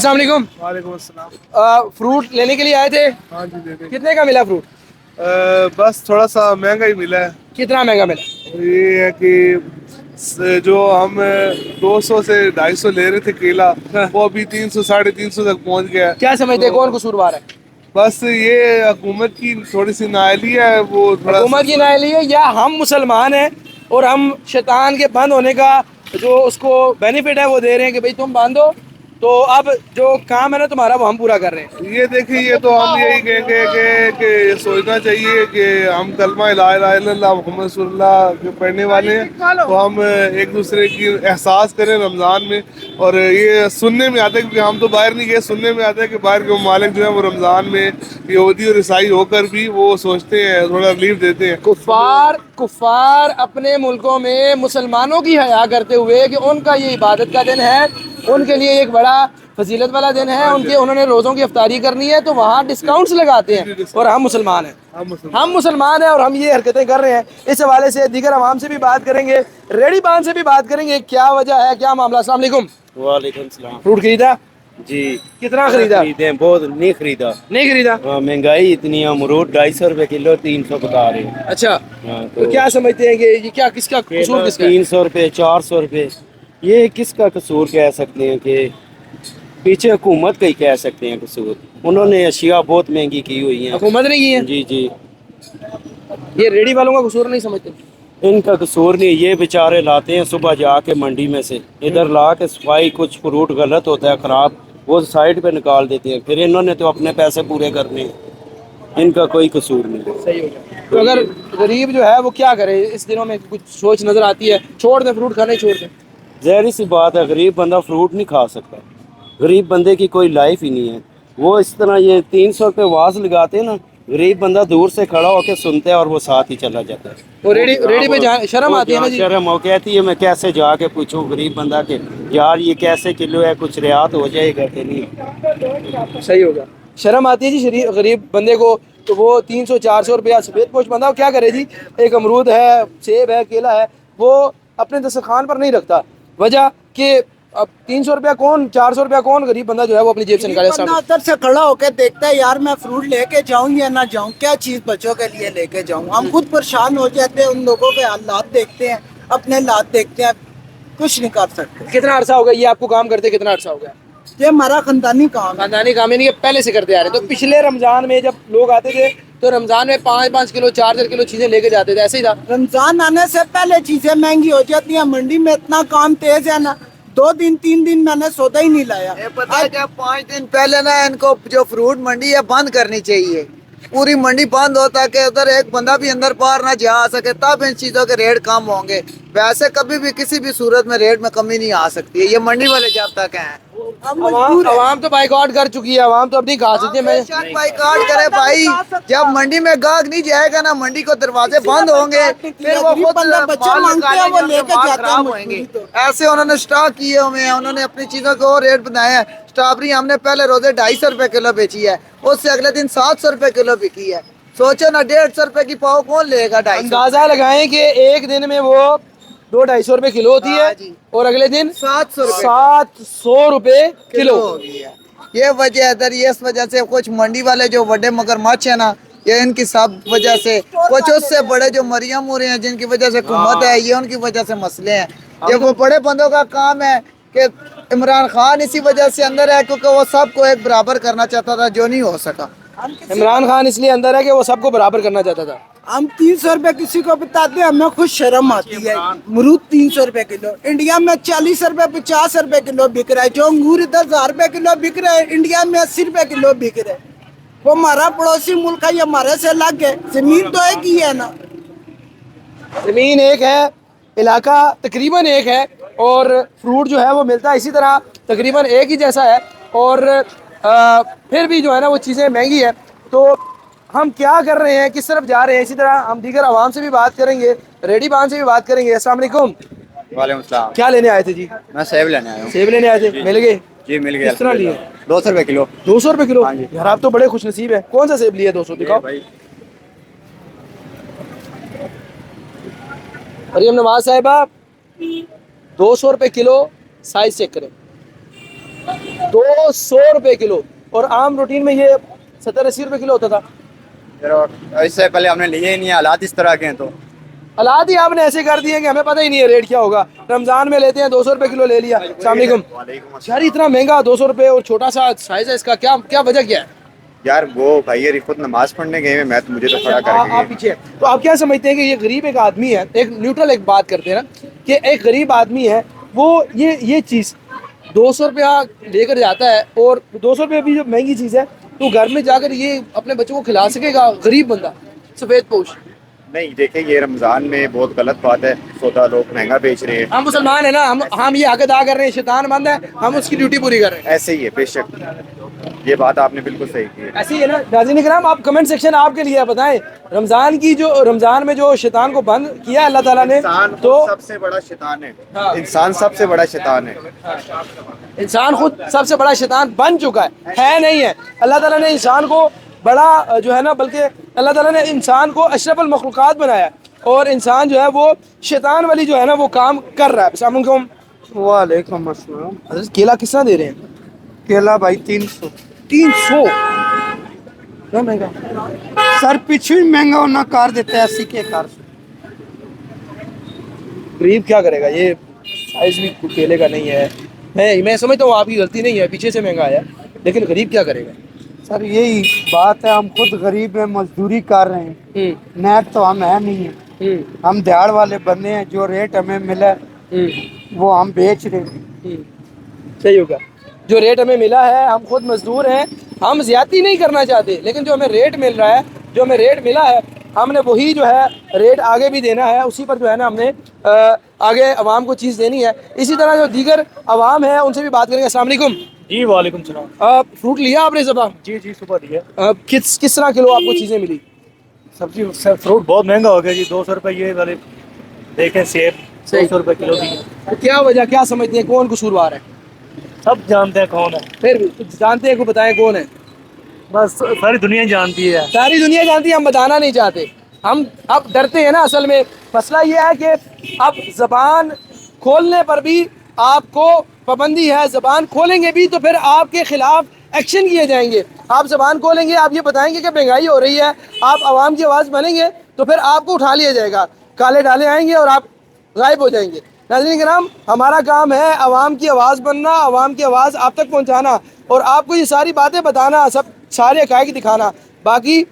अस्सलाम वालेकुम। वालेकुम अस्सलाम। फ्रूट लेने के लिए आए थे, हाँ जी दे दें। कितने का मिला फ्रूट? बस थोड़ा सा महंगा ही मिला है। कितना महंगा मिला? ये है कि जो हम 200 से 250 ले रहे थे केला, हाँ। वो अभी 300 350 तक पहुंच गया है। क्या समझते हैं तो कौन कसूरवार है? बस ये हुकूमत की थोड़ी सी नाअहली है, वो थोड़ा हुकूमत की नाअहली है या हम मुसलमान हैं और हम शैतान के बंद होने का जो उसको बेनिफिट है वो दे रहे हैं कि भाई तुम बांधो, तो अब जो काम है ना तुम्हारा वो हम पूरा कर रहे हैं। ये देखिए, ये तो हम यही कहेंगे कि ये सोचना चाहिए कि हम कलमा ला इलाहा इल्लल्लाह मुहम्मद रसूलुल्लाह के पढ़ने वाले हैं, तो हम एक दूसरे की एहसास करें रमज़ान में। और ये सुनने में आता है, क्योंकि हम तो बाहर नहीं गए, सुनने में आता है कि बाहर के ममालिक जो है वो रमज़ान में यहूदी और ईसाई होकर भी वो सोचते हैं, थोड़ा रिलीफ देते हैं। कुफार अपने मुल्कों में मुसलमानों की हया करते हुए कि उनका ये इबादत का दिन है, उनके लिए एक बड़ा फजीलत वाला दिन है, उन्होंने रोज़ों की इफ्तारी करनी है, तो वहाँ डिस्काउंट्स लगाते हैं। और हम मुसलमान हैं, हम मुसलमान हैं और हम ये हरकतें कर रहे हैं। इस हवाले से दीगर आवाम से भी बात करेंगे, रेडी पान से भी बात करेंगे, क्या वजह है, क्या मामला। अस्सलाम वालेकुम। वालेकुम सलाम। फ्रूट खरीदा? जी। कितना खरीदा? खरीदे, बहुत नहीं खरीदा। नहीं खरीदा? हाँ, महंगाई इतनी है, अमरूद 250 रुपए किलो, 300 बता रहे हैं। अच्छा, हाँ, तो क्या समझते हैं कि ये क्या किसका कसूर किसका है? 300 रुपए 400 रुपए, ये किसका कसूर कह सकते हैं कि पीछे हुकूमत का ही कह सकते हैं कसूर। उन्होंने अशिया बहुत महंगी की हुई हैं। हुकूमत ने की है? जी जी। ये रेडी वालों का कसूर नहीं समझते? इनका कसूर नहीं, ये बेचारे लाते हैं सुबह जाके मंडी में से, इधर ला के सफाई, कुछ फ्रूट गलत होता है ख़राब, वो साइड पे निकाल देते हैं, फिर इन्होंने तो अपने पैसे पूरे करने हैं, इनका कोई कसूर नहीं। सही हो गया। तो अगर गरीब जो है वो क्या करे इस दिनों में, कुछ सोच नजर आती है, छोड़ दें फ्रूट खाने, छोड़ दें? ज़ाहिर सी बात है, गरीब बंदा फ्रूट नहीं खा सकता, गरीब बंदे की कोई लाइफ ही नहीं है। वो इस तरह ये 300 रुपये वाज लगाते हैं ना, गरीब बंदा दूर से खड़ा होकर सुनता है और वो साथ ही चला जाता है। वो रेडी पे शर्म आती है ना जी। शर्म हो, कहती है मैं कैसे जाके पूछूं गरीब बंदा के यार ये कैसे किलो है, कुछ रियात हो जाएगा कि नहीं। सही होगा, शर्म आती है जी गरीब बंदे को। तो वो 300-400 रुपया सफेद पोश बंदा वो क्या करे जी? एक अमरूद है, सेब है, केला है, वो अपने दस्तरखान पर नहीं रखता। वजह कि अब 300 रुपया कौन, 400 रुपया कौन गरीब बंदा जो है वो अपनी जेब से निकाले। बंदा उधर से खड़ा होकर देखता है यार मैं फ्रूट लेके जाऊं या ना जाऊं, क्या चीज बच्चों के लिए लेके जाऊं। हम खुद परेशान हो जाते हैं, उन लोगों के हालात देखते हैं, अपने हालात देखते हैं, कुछ नहीं कर सकते। कितना अरसा हो गया ये आपको काम करते, कितना अरसा हो गया? ये हमारा खानदानी काम है। खानदानी काम है, नहीं पहले से करते आ रहे। तो पिछले रमजान में जब लोग आते थे तो रमजान में 5-5 किलो 4-4 किलो चीजें लेके जाते थे, ऐसे ही था? रमजान आने से पहले चीजें महंगी हो जाती हैं, मंडी में इतना काम तेज है ना, 2 दिन 3 दिन मैंने सौदा ही नहीं लाया। पता है क्या, 5 दिन पहले ना इनको जो फ्रूट मंडी है बंद करनी चाहिए, पूरी मंडी बंद हो ताकि उधर एक बंदा भी अंदर बाहर ना जा सके, तब इन चीजों के रेट कम होंगे। वैसे कभी भी किसी भी सूरत में रेट में कमी नहीं आ सकती है, ये मंडी वाले जब तक हैं। अवाम तो बाइकआउट कर चुकी है, अवाम तो अब नहीं खा सकती। मैं बाइकआउट करे भाई, जब मंडी में गाहक नहीं जाएगा ना, मंडी को दरवाजे बंद होंगे, फिर वो खुद बच्चा मांगते हैं वो लेके जाते खराब होंगे। ऐसे उन्होंने स्टॉक किए हुए हैं, उन्होंने अपनी चीजों को रेट बनाया है। स्ट्रॉबेरी हमने पहले रोजे 250 रुपए किलो बेची है, उससे अगले दिन 700 रुपए किलो बिकी है। सोचो ना, 150 रुपए की पाव कौन लेगा? 250 अंदाजा लगाएं कि एक दिन में वो 200-250 रुपए किलो होती है और अगले दिन 700 रुपए किलो हो गई है। ये वजह इधर, ये इस वजह से कुछ मंडी वाले जो बड़े मगरमच्छ है ना, ये इनकी सब वजह से, कुछ उससे बड़े जो मरियम हो रहे हैं जिनकी वजह से हुकूमत है, ये उनकी वजह से मसले हैं। ये वो बड़े बंदों का काम है कि इमरान खान इसी वजह से अंदर है क्योंकि वो सबको एक बराबर करना चाहता था, जो नहीं हो सका। इमरान खान इसलिए अंदर है कि वो सबको बराबर करना चाहता था। हम 300 रुपए किसी को बताते हैं, हमें खुद शर्म आती है। अमरूद 300 रुपए किलो, इंडिया में 40 रुपए 50 रुपए किलो बिक रहा है। जो अंगूर इधर 1000 रुपए किलो बिक रहा है, इंडिया में 80 रुपए किलो बिक रहे हैं। वो हमारा पड़ोसी मुल्क है, ये हमारे से अलग है। जमीन तो एक ही है ना, जमीन एक है, इलाका तकरीबन एक है, और फ्रूट जो है वो मिलता है इसी तरह तकरीबन एक ही जैसा है। और फिर भी जो है ना वो चीज़ें महंगी है। तो हम क्या कर रहे हैं, किस तरफ जा रहे हैं, इसी तरह हम दीगर आवाम से भी बात करेंगे, रेडी पान से भी बात करेंगे। अस्सलाम वालेकुम। वालेकुम सलाम। क्या लेने आए थे जी? मैं सेब लेने आया हूँ। सेब लेने आए थे, मिल गए? जी मिल गया। किस तरह लिए? 200 रुपए किलो। 200 रुपए किलो? हाँ जी। यार आप तो बड़े खुश नसीब है। कौन सा सेब लिया 200? दिखाओ। मरियम नवाज साहिबा 200 रुपए किलो, साइज चेक करें। 200 रुपए किलो, और आम रूटीन में ये 70-80 रुपए किलो होता था। इससे पहले हमने लिए ही नहीं, हालात इस तरह के हैं तो हालात ही आपने ऐसे कर दिए कि हमें पता ही नहीं है रेट क्या होगा। रमजान में लेते हैं 200 रुपए किलो ले लिया। अस्सलाम वालेकुम। यार इतना महंगा 200 रुपए, और छोटा सा साइज है इसका, क्या क्या वजह क्या है? यार वो भाई ये खुद नमाज पढ़ने गए हैं, मैं तो मुझे तो खड़ा आप करके पीछे हैं। तो आप क्या समझते हैं कि ये गरीब एक आदमी है, एक न्यूट्रल एक बात करते हैं ना कि एक गरीब आदमी है, वो ये चीज़ 200 रुपया लेकर जाता है, और 200 रुपये भी जो महंगी चीज़ है, तो घर में जाकर ये अपने बच्चों को खिला सकेगा गरीब बंदा सफ़ेद पोश? नहीं देखिए, ये रमज़ान में बहुत गलत बात है, सौदा लोग महंगा बेच रहे हैं। हम मुसलमान है ना, हम ये हक अदा कर रहे हैं, शैतान बंद है, हम उसकी ड्यूटी पूरी कर रहे हैं। ऐसे ही है, बेशक ये बात आपने बिल्कुल सही की है। ऐसे ही है ना। नाज़रीन इकराम, आप कमेंट सेक्शन आपके लिए है, बताएं रमज़ान में जो शैतान को बंद किया अल्लाह ताला ने, इंसान तो सबसे बड़ा शैतान है। हाँ। इंसान सबसे बड़ा शैतान है। इंसान खुद सबसे बड़ा शैतान बन चुका है नहीं है। अल्लाह ताला ने इंसान को बड़ा जो है ना, बल्कि अल्लाह ताला ने इंसान को अशरफुल मखलूक़ात बनाया, और इंसान जो है वो शैतान वाली जो है ना वो काम कर रहा है। अस्सलाम वालेकुम। वालेकुम अस्सलाम। हज़रत केला कितना दे रहे हैं? केला भाई 300 क्या महंगा? सर पीछे भी महंगा होना कार देते हैं 80 के कार से। गरीब क्या करेगा? ये साइज भी केले का नहीं है। मैं समझता हूँ आपकी गलती नहीं है, पीछे से महंगा आया, लेकिन गरीब क्या करेगा? सर यही बात है, हम खुद गरीब हैं, मजदूरी कर रहे हैं, नेट तो हम है नहीं है, हम दिहाड़ वाले बंदे हैं, जो रेट हमें मिला वो हम बेच रहे हैं। सही होगा। जो रेट हमें मिला है, हम खुद मजदूर हैं, हम ज्यादती नहीं करना चाहते, लेकिन जो हमें रेट मिल रहा है, जो हमें रेट मिला है, हमने वही जो है रेट आगे भी देना है, उसी पर जो है ना हमने आगे अवाम को चीज़ देनी है। इसी तरह जो दीगर अवाम है उनसे भी बात करेंगे। अस्सलाम वालेकुम। जी वालेकुम सलाम। फ्रूट लिया आपने सुबह? जी सुबह लिया। किस तरह किलो आपको चीज़ें मिली? सब्जी फ्रूट बहुत महंगा हो गया जी, 200 रुपये ये वाले देखें, सेब 200 रुपये किलो भी है। तो क्या वजह, क्या समझते हैं, कौन कसूरवार है? सब जानते हैं कौन है, फिर भी कुछ जानते हैं, को बताएं कौन है? बस सारी दुनिया जानती है। सारी दुनिया जानती है, हम बताना नहीं चाहते। हम अब डरते हैं ना। असल में मसला ये है कि अब ज़बान खोलने पर भी आपको पाबंदी है, ज़बान खोलेंगे भी तो फिर आपके खिलाफ एक्शन किए जाएंगे। आप ज़बान खोलेंगे, आप ये बताएंगे कि महंगाई हो रही है, आप आवाम की आवाज़ बनेंगे, तो फिर आपको उठा लिया जाएगा, काले डाले आएंगे और आप गायब हो जाएंगे। नाज़रीन किराम, हमारा काम है आवाम की आवाज़ बनना, आवाम की आवाज़ आप तक पहुँचाना, और आपको ये सारी बातें बताना, सब सारे हक़ाइक़ दिखाना। बाकी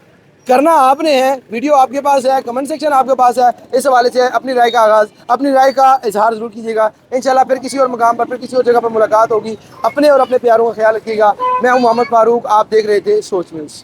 करना आपने है। वीडियो आपके पास है, कमेंट सेक्शन आपके पास है। इस हवाले से अपनी राय का आगाज़, अपनी राय का इजहार ज़रूर कीजिएगा। इंशाल्लाह फिर किसी और मुकाम पर, फिर किसी और जगह पर मुलाकात होगी। अपने और अपने प्यारों का ख्याल रखिएगा। मैं हूँ मोहम्मद फारूक, आप देख रहे थे सोच न्यूज़।